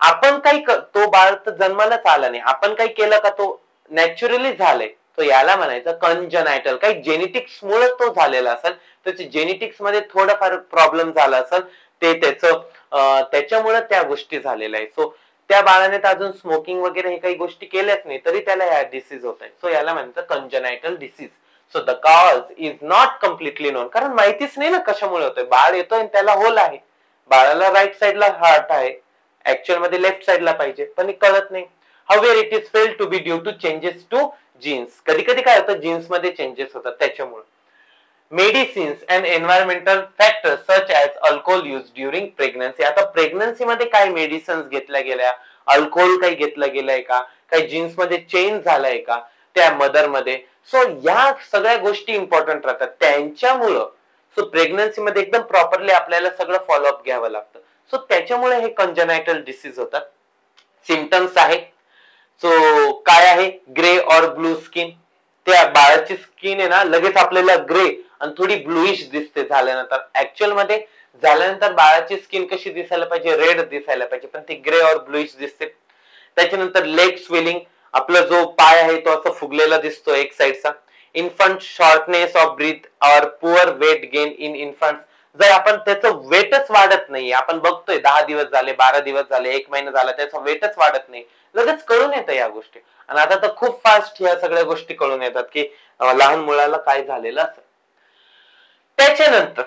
आपण काही, तो बाळ तर जन्मालाच आला नाही, आपण काही केलं का, तो नॅचरली झालंय. तो याला म्हणायचं कंजनायटल. काही जेनेटिक्स मुळे तो झालेला असेल, त्याच्या जेनेटिक्स मध्ये थोडाफार प्रॉब्लेम झाला असेल, ते त्याच्यामुळे त्या गोष्टी झालेल्या आहे. सो त्या बाळाने तर अजून स्मोकिंग वगैरे हे काही गोष्टी केल्याच नाही, तरी त्याला ह्या डिसीज होत आहे. सो याला म्हणतात congenital disease. So the cause is not completely known. कारण माहितीच नाही ना कशामुळे होतोय. बाळ येतोय आणि त्याला होल आहे, बाळाला राईट साईडला हार्ट आहे, ऍक्च्युअल मध्ये लेफ्ट साईडला पाहिजे, पण हे कळत नाही. However it is felt to be due to changes to genes. कधी कधी काय होतं, जीन्स मध्ये चेंजेस होतात त्याच्यामुळे. Medicines and environmental factors such as alcohol use during pregnancy. आता प्रेग्नन्सी मध्ये काय मेडिसिन्स घेतल्या गेल्या, अल्कोहोल काही घेतलं गेलंय का, काही जीन्स मध्ये चेंज झालाय का त्या मदर मध्ये. सो या सगळ्या गोष्टी इम्पॉर्टंट राहतात त्यांच्यामुळं. सो प्रेग्नन्सी मध्ये एकदम प्रॉपरली आपल्याला सगळं फॉलोअप घ्यावं लागतं. सो त्याच्यामुळे हे कंजनायटल डिसीज होतात. सिम्पटम्स आहेत, सो काय आहे, ग्रे और ब्लू स्किन. त्या बाळाची स्किन आहे ना लगेच आपल्याला ग्रे आणि थोडी ब्लूइश दिसते झाल्यानंतर. ऍक्च्युअल मध्ये झाल्यानंतर बाळाची स्किन कशी दिसायला पाहिजे, रेड दिसायला पाहिजे, पण ती ग्रे और ब्लूइश दिसते. त्याच्यानंतर लेग स्वेलिंग, आपला जो पाय आहे तो असं फुगलेला दिसतो एक साईडचा. इन्फंट शॉर्टनेस ऑफ ब्रीथ और poor weight gain in infant. जर आपण त्याचं वेटच वाढत नाहीये, आपण बघतोय 10 दिवस झाले, 12 दिवस झाले, 1 महिना झाला, त्याचं वेटच वाढत नाही, लगेच कळून येतं या गोष्टी. आणि आता तर खूप फास्ट ह्या सगळ्या गोष्टी कळून येतात की लहान मुलाला काय झालेलं असं. त्याच्यानंतर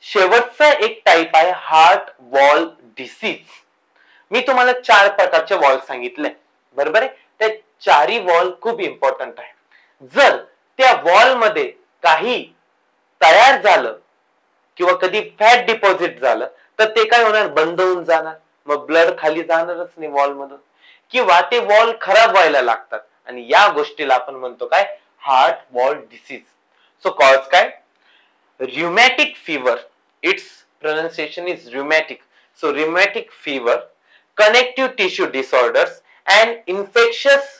शेवटचा एक टाईप आहे हार्ट वॉल डिसीज. मी तुम्हाला 4 प्रकारचे वॉल सांगितले, बरोबर आहे. त्या चारही वॉल खूप इम्पॉर्टंट आहे. जर त्या वॉल मध्ये काही तयार झालं किंवा कधी फॅट डिपॉझिट झालं तर ते काय होणार, बंद होऊन जाणार, मग ब्लड खाली जाणारच नाही वॉल मधून, किंवा ते वॉल खराब व्हायला लागतात. आणि या गोष्टीला आपण म्हणतो काय, heart wall disease. Show cause काय, rheumatic fever, its pronunciation is rheumatic. So rheumatic fever, connective tissue disorders and infectious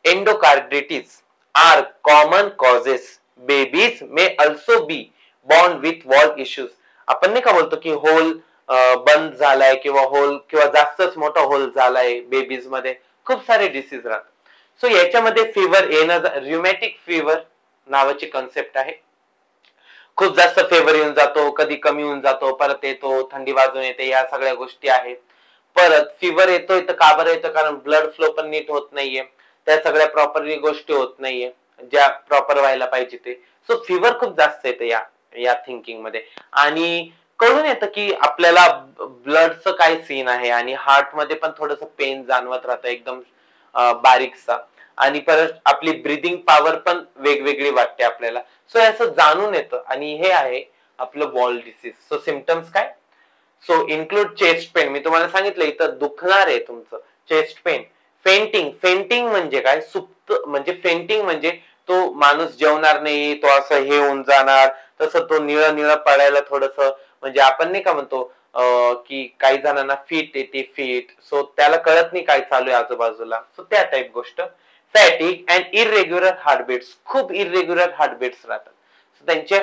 endocarditis are common causes. Babies may also be born with wall issues. आपण नाही का बोलतो की hole बंद झालाय किंवा hole किंवा जास्तच मोठा होल झालाय बेबीज मध्ये, खूप सारे डिसीज राहतात. सो याच्यामध्ये फिवर येणं, rheumatic fever नावाची कन्सेप्ट आहे. खूप जास्त फेवर येऊन जातो, कधी कमी होऊन जातो, परत येतो, थंडी वाजून येते, या सगळ्या गोष्टी आहेत. परत फिवर येतोय तर का बरं येतं, कारण ब्लड फ्लो पण नीट होत नाहीये, त्या सगळ्या प्रॉपरली गोष्टी होत नाहीये ज्या प्रॉपर व्हायला पाहिजे ते. सो फिवर खूप जास्त येतं या थिंकिंग मध्ये. आणि कळून येतं की आपल्याला ब्लडचं काय सीन आहे, आणि हार्ट मध्ये पण थोडंसं पेन जाणवत राहतं एकदम बारीकसा. आणि परत आपली ब्रीदिंग पॉवर पण वेगवेगळी वाटते आपल्याला. सो असं जाणून येतं, आणि हे आहे आपलं वॉल डिसीज. सो सिम्पटम्स काय, सो इन्क्लूड चेस्ट पेन. मी तुम्हाला सांगितलं इथं दुखणार आहे तुमचं चेस्ट पेन. फेंटिंग, फेंटिंग म्हणजे काय, सुप्त म्हणजे फेंटिंग म्हणजे तो माणूस जेवणार नाही, तो असं हे होऊन जाणार, तसं तो निळं निळं पडायला थोडस, म्हणजे आपण नाही का म्हणतो की काही जणांना फिट येते, फिट, सो त्याला कळत नाही काय चालू आहे आजूबाजूला, सो त्या टाईप गोष्ट. फॅटिक अँड इरेग्युलर हार्टबीट्स, खूप इरेग्युलर हार्टबीट्स राहतात, त्यांचे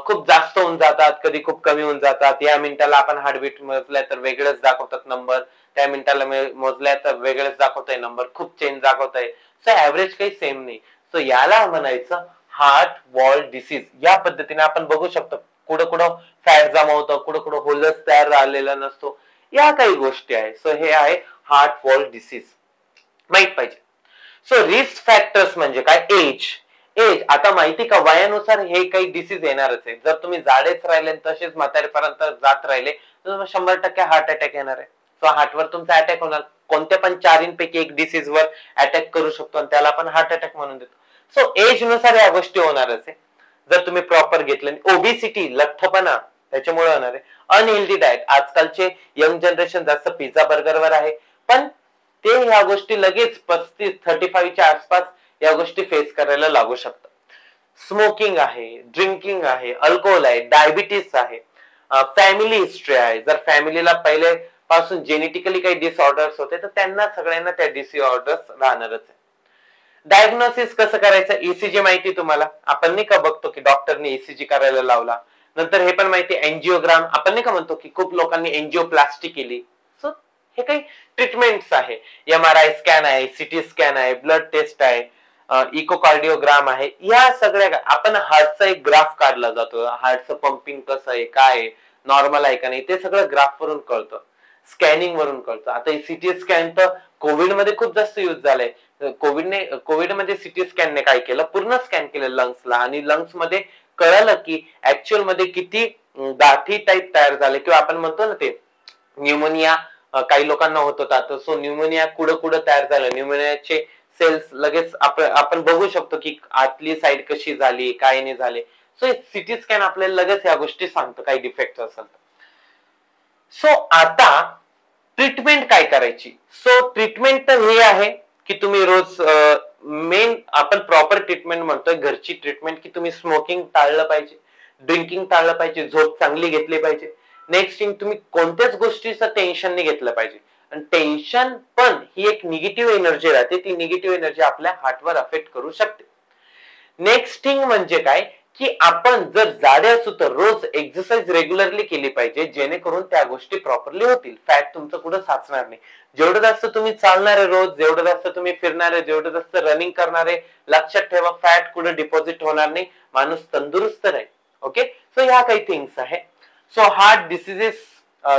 खूप जास्त होऊन जातात, कधी खूप कमी होऊन जातात. या मिनिटाला आपण हार्टबीट मोजल्या तर वेगळंच दाखवतात नंबर, त्या मिनिटाला मोजल्या तर वेगळंच दाखवतंय नंबर, खूप चेंज दाखवतंय. सो ऍव्हरेज काही सेम नाही. सो याला म्हणायचं हार्ट वॉल डिसीज. या पद्धतीने आपण बघू शकतो कुठं कुठं फॅट जमा होतं, कुठं कुठं होलच तयार झालेला नसतो, या काही गोष्टी आहे. सो हे आहे हार्ट वॉल डिसीज, माहित पाहिजे. सो रिस्क फॅक्टर्स म्हणजे काय, एज. आता माहिती का, वयानुसार हे काही डिसीज येणारच आहे. जर तुम्ही जाडेच राहिले तसेच म्हातारेपर्यंत जात राहिले तर 100% हार्ट अटॅक येणार आहे. सो हार्टवर तुमचा अटॅक होणार. कोणत्या पण 4 एक डिसीज वर अटॅक करू शकतो, आणि त्याला आपण हार्ट अटॅक म्हणून देतो. सो एज नुसार या गोष्टी होणारच आहे जर तुम्ही प्रॉपर घेतलं. ओबिसिटी, लठ्ठपणा, त्याच्यामुळे होणार आहे. अनहेल्दी डाएट, आजकालचे यंग जनरेशन जास्त पिझ्झा बर्गरवर आहे, पण ते ह्या गोष्टी लगेच 35-35च्या आसपास या गोष्टी फेस करायला लागू शकतात. स्मोकिंग आहे, ड्रिंकिंग आहे, अल्कोहोल आहे, डायबिटीस आहे, फॅमिली हिस्ट्री आहे. जर फॅमिलीला पहिले पासून जेनेटिकली काही डिसऑर्डर्स होते तर त्यांना सगळ्यांना त्या डिसऑर्डर्स राहणारच आहे. डायग्नोसिस कसं करायचं, ईसीजी माहिती तुम्हाला, आपण नाही का बघतो की डॉक्टरने ईसीजी करायला लावला. नंतर हे पण माहिती एंजिओग्राम, आपण नाही का म्हणतो की खूप लोकांनी एंजिओप्लास्टी केली. सो हे काही ट्रीटमेंट्स आहे. एमआरआय स्कॅन आहे, सिटी स्कॅन आहे, ब्लड टेस्ट आहे, इकोकार्डिओग्राम आहे. या सगळ्या आपण हार्टचा एक ग्राफ काढला जातो, हार्टचं पंपिंग कसं आहे, काय आहे, नॉर्मल आहे का नाही, ते सगळं ग्राफ वरून कळतं, स्कॅनिंग वरून कळतं. आता सिटी स्कॅन तर कोविड मध्ये खूप जास्त युज झालंय. कोविड मध्ये सिटी स्कॅनने काय केलं, पूर्ण स्कॅन केलं लंग्सला, आणि लंग्स मध्ये कळालं की ऍक्च्युअल मध्ये किती गाठी टाईप तयार झाले, किंवा आपण म्हणतो ना ते न्यूमोनिया काही लोकांना होत होता. सो न्यूमोनिया कुठं कुठं तयार झालं, न्यूमोनियाचे सेल्स लगेच आपण बघू शकतो की आतली साईड कशी झाली, काय नाही झाले. सो सिटी स्कॅन आपल्याला लगेच या गोष्टी सांगतं काही डिफेक्ट असेल तर. सो आता ट्रीटमेंट काय करायची. सो ट्रीटमेंट तर हे आहे की तुम्ही रोज मेन आपण प्रॉपर ट्रीटमेंट म्हणतोय घरची ट्रीटमेंट, की तुम्ही स्मोकिंग टाळलं पाहिजे, ड्रिंकिंग टाळलं पाहिजे, झोप चांगली घेतली पाहिजे. नेक्स्ट थिंग, तुम्ही कोणत्याच गोष्टीचं टेन्शन नाही घेतलं पाहिजे. आणि टेन्शन पण ही एक निगेटिव्ह एनर्जी राहते, ती निगेटिव्ह एनर्जी आपल्या हार्टवर अफेक्ट करू शकते. नेक्स्ट थिंग म्हणजे काय, की आपण जर जाडे असू तर रोज एक्सरसाइज रेग्युलरली केली पाहिजे, जेणेकरून त्या गोष्टी प्रॉपरली होतील, फॅट तुमचं कुठं साचणार नाही. जेवढं जास्त तुम्ही चालणारे रोज, जेवढं जास्त तुम्ही फिरणारे, जेवढं जास्त रनिंग करणारे, लक्षात ठेवा फॅट कुठं डिपॉझिट होणार नाही, माणूस तंदुरुस्त राहील. ओके, सो ह्या काही थिंग्स आहे. So heart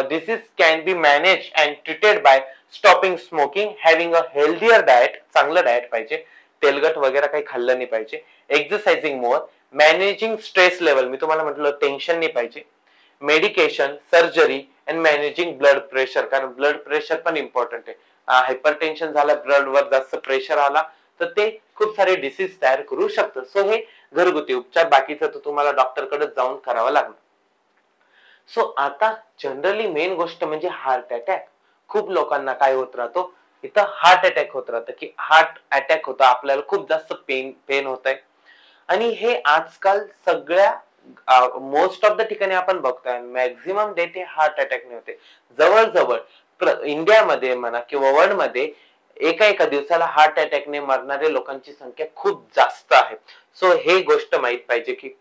disease can be manage and treated by stopping smoking, having a healthier diet, चांगलं डाएट पाहिजे, तेलगट वगैरे काही खाल्लं नाही पाहिजे, एक्सरसाइजिंग मोर, मॅनेजिंग स्ट्रेस लेवल, मी तुम्हाला म्हटलं टेन्शन नाही पाहिजे, medication, surgery and managing blood pressure, कारण ब्लड प्रेशर पण इम्पॉर्टंट आहे. हायपरटेन्शन झालं, ब्लडवर जास्त प्रेशर आला तर ते खूप सारे डिसीज तयार करू शकतं. सो हे घरगुती उपचार, बाकीचं तर तुम्हाला डॉक्टरकडे जाऊन करावं लागणार. सो आता जनरली मेन गोष्ट म्हणजे हार्ट अटॅक. खूप लोकांना काय होत राहतो, इथं हार्ट अटॅक होत राहतं, की हार्ट अटॅक होतं, आपल्याला खूप जास्त पेन होत आहे. आणि हे आजकाल सगळ्या मोस्ट ऑफ द ठिकाणी आपण बघतोय, मॅक्झिमम डेथ हे हार्ट अटॅकने होते. जवळजवळ इंडियामध्ये म्हणा किंवा वर्ल्ड मध्ये एका दिवसाला हार्ट अटॅकने मरणारे लोकांची संख्या खूप जास्त आहे. सो हे गोष्ट माहित पाहिजे की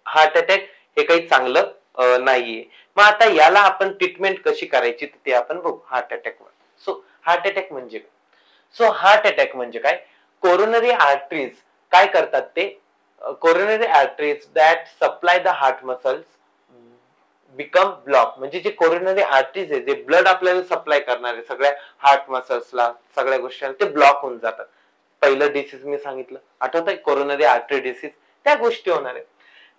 हार्ट अटॅक हे काही चांगलं नाहीये. मग आता याला आपण ट्रीटमेंट कशी करायची ते आपण बघू हार्ट अटॅकवर. सो हार्ट अटॅक म्हणजे काय, सो हार्ट अटॅक म्हणजे काय, कोरोनरी आर्टरीज काय करतात, ते coronary arteries that supply the heart muscles become block. म्हणजे जे कोरोनरी आर्टरीज आहे, जे ब्लड आपल्याला सप्लाय करणारे सगळ्या हार्ट मसल्सला, सगळ्या गोष्टी ते ब्लॉक होऊन जातात. पहिलं डिसीज मी सांगितलं, आठवत आहे, कोरोनरी आर्टरी डिसीज, त्या गोष्टी होणार आहे.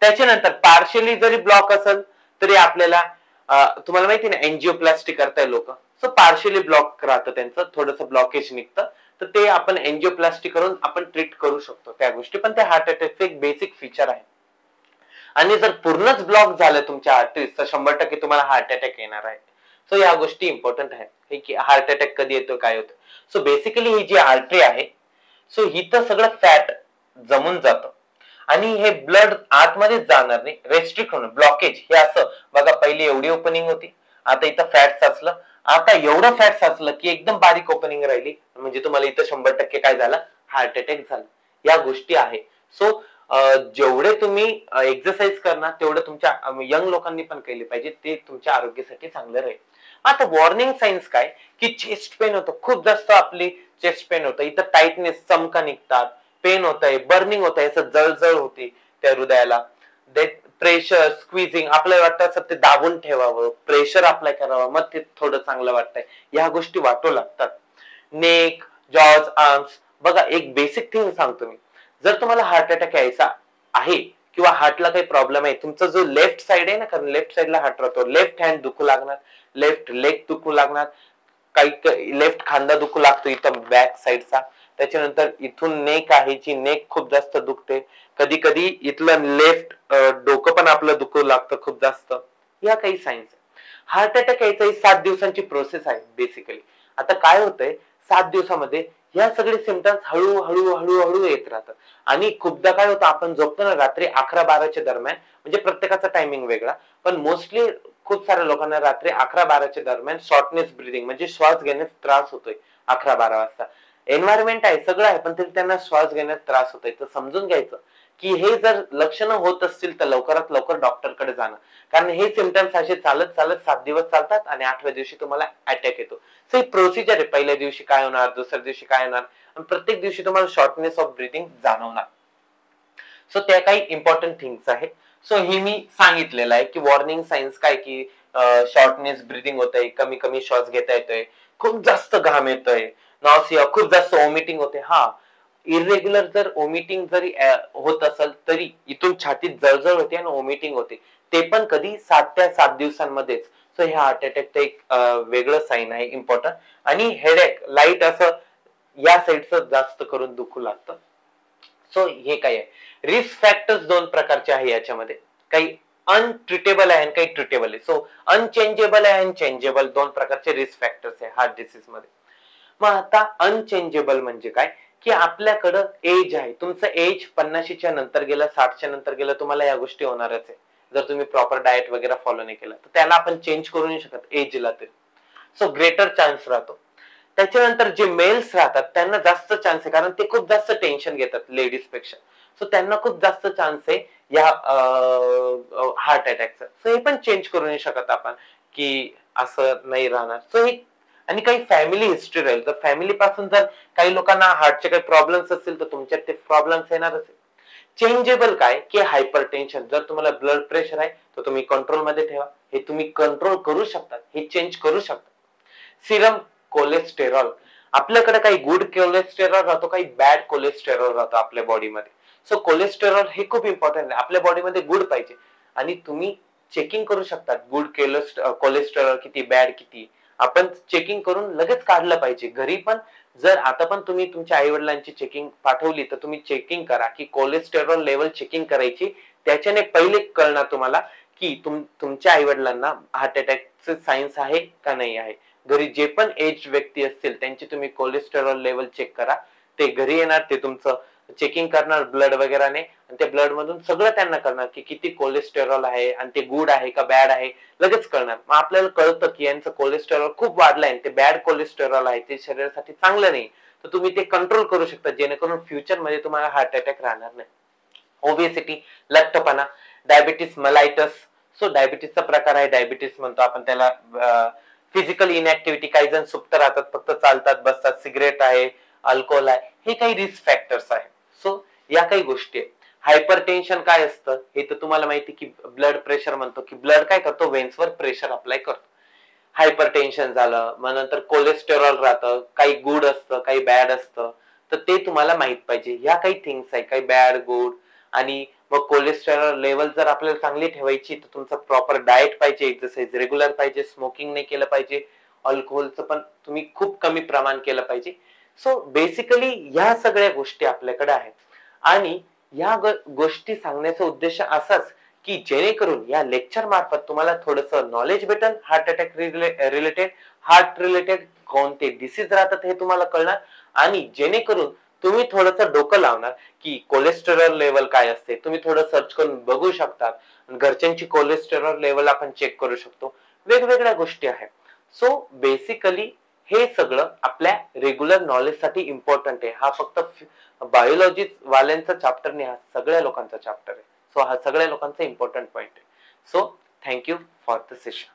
त्याच्यानंतर पार्शियली जरी ब्लॉक असेल तरी आपल्याला तुम्हाला माहिती ना एंजिओप्लास्टी करताय लोक, सो पार्शियली ब्लॉक राहतं त्यांचं, थोडंसं ब्लॉकेज निघतं, तर ते आपण एंजिओप्लास्टी करून आपण ट्रीट करू शकतो त्या गोष्टी, पण ते हार्ट अटॅकचं एक बेसिक फीचर आहे. आणि जर पूर्णच ब्लॉक झालं तुमच्या आर्टरीज तर 100% तुम्हाला हार्ट अटॅक येणार आहे. सो या गोष्टी इम्पॉर्टंट आहेत की हार्ट अटॅक कधी येतो, काय होतं. सो बेसिकली ही जी आर्टरी आहे, सो हिथं सगळं फॅट जमून जातं आणि हे ब्लड आतमध्ये जाणार नाही, रेस्ट्रिक्ट होणं, ब्लॉकेज हे असं बघा, पहिली एवढी ओपनिंग होती, आता इथं फॅट साचलं, आता एवढं फॅट साचलं की एकदम बारीक ओपनिंग राहिली, म्हणजे तुम्हाला इथं 100% काय झालं, हार्ट अटॅक झाला. या गोष्टी आहे. सो जेवढे तुम्ही एक्सरसाइज करणार तेवढं तुमच्या यंग लोकांनी पण केले पाहिजे, ते तुमच्या आरोग्यासाठी चांगलं राहील. आता वॉर्निंग साइन्स काय, की चेस्ट पेन होतं, खूप जास्त आपली चेस्ट पेन होतं, इथं टाइटनेस, चमका निघतात, पेन होत आहे, बर्निंग होत आहे, असं जळजळ होते त्या हृदयाला, प्रेशर, स्क्वीजिंग, आपल्याला वाटतं असं ते दाबून ठेवावं, प्रेशर अप्लाय करावं, मग ते थोडं चांगलं वाटतंय, या गोष्टी वाटू लागतात. नेक, जॉज, आर्म्स, बघा एक बेसिक थिंग सांगतो मी, जर तुम्हाला हार्ट अटॅक यायचा आहे किंवा हार्टला काही प्रॉब्लेम आहे, तुमचा जो लेफ्ट साइड आहे ना, कारण लेफ्ट साइडला हार्ट राहतो, लेफ्ट हँड दुखू लागणार, लेफ्ट लेग दुखू लागणार, काही लेफ्ट खांदा दुखू लागतो इथं बॅक साइडचा, त्याच्यानंतर इथून नेक आहे जी नेक खूप जास्त दुखते, कधी कधी इथलं लेफ्ट डोकं पण आपलं दुखू लागतं खूप जास्त. या काही सायन्स आहे. हार्ट अटॅक यायचा ही 7 दिवसांची प्रोसेस आहे बेसिकली. आता काय होतंय 7 दिवसामध्ये या सगळे सिम्पटम्स हळू येत राहतात आणि खूपदा काय होतं आपण झोपतो ना रात्री 11-12 दरम्यान, म्हणजे प्रत्येकाचा टायमिंग वेगळा, पण मोस्टली खूप साऱ्या लोकांना रात्री 11-12 दरम्यान शॉर्टनेस ब्रीदिंग म्हणजे श्वास घेण्यास त्रास होतोय 11-12 वाजता. एन्व्हायरमेंट आहे सगळं आहे पण तरी त्यांना श्वास घेण्यास त्रास होतोय. तर समजून घ्यायचं की हे जर लक्षणं होत असतील तर लवकरात लवकर डॉक्टरकडे जाणं, कारण हे सिम्पटम्स असे चालत चालत 7 दिवस चालतात आणि 8व्या दिवशी तुम्हाला अटॅक येतो. सो ही प्रोसिजर आहे. पहिल्या दिवशी काय होणार, दुसऱ्या दिवशी काय होणार आणि प्रत्येक दिवशी तुम्हाला शॉर्टनेस ऑफ ब्रीथिंग जाणवणार. सो त्या काही इम्पॉर्टंट थिंग्स आहेत. सो हे मी सांगितलेलं आहे की वॉर्निंग सायन्स काय की शॉर्टनेस ब्रीथिंग होतंय, कमी कमी श्वास घेता येतोय, खूप जास्त घाम येतोय, नॉसिया, खूप जास्त वॉमिटिंग होते. हा, इरेग्युलर जर वॉमिटिंग जरी होत असेल तरी इथून छातीत जळजळ होते आणि वॉमिटिंग होते, ते पण कधी 7 ते 7 दिवसांमध्येच. सो हे हार्ट अटॅकचं एक वेगळं साईन आहे इम्पॉर्टंट. आणि हेडेक लाईट असं या साईडचं जास्त करून दुखू लागतं. सो हे काय आहे, रिस्क फॅक्टर्स 2 प्रकारचे आहे याच्यामध्ये, काही अनट्रीटेबल आहे आणि काही ट्रीटेबल आहे. सो अनचेंजेबल आहे आणि चेंजेबल, 2 प्रकारचे रिस्क फॅक्टर्स आहे हार्ट डिसीज मध्ये. मग आता अनचेंजेबल म्हणजे काय की आपल्याकडं एज आहे, तुमचं एज 50च्या नंतर गेलं, 60च्या नंतर गेलं, तुम्हाला या गोष्टी होणारच आहे जर तुम्ही प्रॉपर डाएट वगैरे फॉलो नाही केलं तर. त्याला आपण चेंज करू नाही शकत एजला तरी. सो ग्रेटर चान्स राहतो. त्याच्यानंतर जे मेल्स राहतात त्यांना जास्त चान्स आहे, कारण ते खूप जास्त टेन्शन घेतात लेडीज पेक्षा. सो त्यांना खूप जास्त चान्स आहे या हार्ट अटॅकचा. सो हे पण चेंज करू नाही शकत आपण की असं नाही राहणार. सो हे आणि काही फॅमिली हिस्ट्री राहील, तर फॅमिली पासून जर काही लोकांना हार्टचे काही प्रॉब्लेम्स असतील तर तुमच्यात ते प्रॉब्लेम्स येणारच आहे. चेंजेबल काय की हायपरटेन्शन, जर तुम्हाला ब्लड प्रेशर आहे तर तुम्ही कंट्रोल मध्ये ठेवा, हे तुम्ही कंट्रोल करू शकता, हे चेंज करू शकता. सिरम कोलेस्टेरॉल, आपल्याकडे काही गुड कोलेस्टेरॉल राहतो, काही बॅड कोलेस्टेरॉल राहतो आपल्या बॉडीमध्ये. सो कोलेस्टेरॉल हे खूप इम्पॉर्टंट आहे, आपल्या बॉडीमध्ये गुड पाहिजे आणि तुम्ही चेकिंग करू शकता गुड कोलेस्टेरॉल किती, बॅड किती, आपण चेकिंग करून लगेच काढलं पाहिजे घरी पण. जर आता पण तुम्ही तुमच्या आई वडिलांची चेकिंग पाठवली तर तुम्ही चेकिंग करा की कोलेस्टेरॉल लेवल चेकिंग करायची. त्याच्याने पहिले कळणार तुम्हाला की तुमच्या आई वडिलांना हार्ट अटॅकचे सायन्स आहे का नाही आहे. घरी जे पण एज व्यक्ती असतील त्यांची तुम्ही कोलेस्टेरॉल लेवल चेक करा. ते घरी येणार, ते तुमचं चेकिंग करणार ब्लड वगैरेने आणि त्या ब्लड मधून सगळं त्यांना करणार की किती कोलेस्टेरॉल आहे आणि ते गुड आहे का बॅड आहे, लगेच कळणार. मग आपल्याला कळतं की यांचं कोलेस्टेरॉल खूप वाढलंय, ते बॅड कोलेस्टेरॉल आहे, ते शरीरासाठी चांगलं नाही, तर तुम्ही ते कंट्रोल करू शकता जेणेकरून फ्युचर मध्ये तुम्हाला हार्ट अटॅक राहणार नाही. ओबेसिटी, लठ्ठपणा, डायबिटीस मलायटस. सो डायबिटीसचा प्रकार आहे, डायबिटीस म्हणतो आपण त्याला. फिजिकल इनॅक्टिव्हिटी, काही जण सुप्त राहतात, फक्त चालतात बसतात, सिगरेट आहे, अल्कोहोल आहे, हे काही रिस्क फॅक्टर्स आहेत. सो या काही गोष्टी आहेत. हायपर टेन्शन काय असतं हे तर तुम्हाला माहिती की ब्लड प्रेशर म्हणतो की ब्लड काय करतो, वेन्सवर प्रेशर अप्लाय करतो. हायपर टेन्शन झालं, मग नंतर कोलेस्टेरॉल राहतं, काही गुड असतं काही बॅड असतं, तर ते तुम्हाला माहित पाहिजे. ह्या काही थिंग्स आहे, काही बॅड गुड. आणि मग कोलेस्टेरॉल लेवल जर आपल्याला चांगली ठेवायची तर तुमचं प्रॉपर डाएट पाहिजे, एक्सरसाइज रेग्युलर पाहिजे, स्मोकिंग नाही केलं पाहिजे, अल्कोहोलचं पण तुम्ही खूप कमी प्रमाण केलं पाहिजे. सो बेसिकली ह्या सगळ्या गोष्टी आपल्याकडे आहेत आणि या गोष्टी सांगण्याचा उद्देश असाच की जेणेकरून या लेक्चर मार्फत तुम्हाला थोडंसं नॉलेज भेटेल heart attack related, heart related कोणते डिसीज राहतात हे तुम्हाला कळणार आणि जेणेकरून तुम्ही थोडंसं डोकं लावणार की कोलेस्टेरॉल लेवल काय असते. तुम्ही थोडं सर्च करून बघू शकता, घरच्यांची कोलेस्टेरॉल लेवल आपण चेक करू शकतो, वेगवेगळ्या गोष्टी आहेत. सो बेसिकली हे सगळं आपल्या रेग्युलर नॉलेज साठी इम्पॉर्टंट आहे. हा फक्त बायोलॉजी वाल्यांचा चॅप्टर नाही, हा सगळ्या लोकांचा चॅप्टर आहे. सो हा सगळ्या लोकांचा इम्पॉर्टंट पॉइंट आहे. So thank you for the session.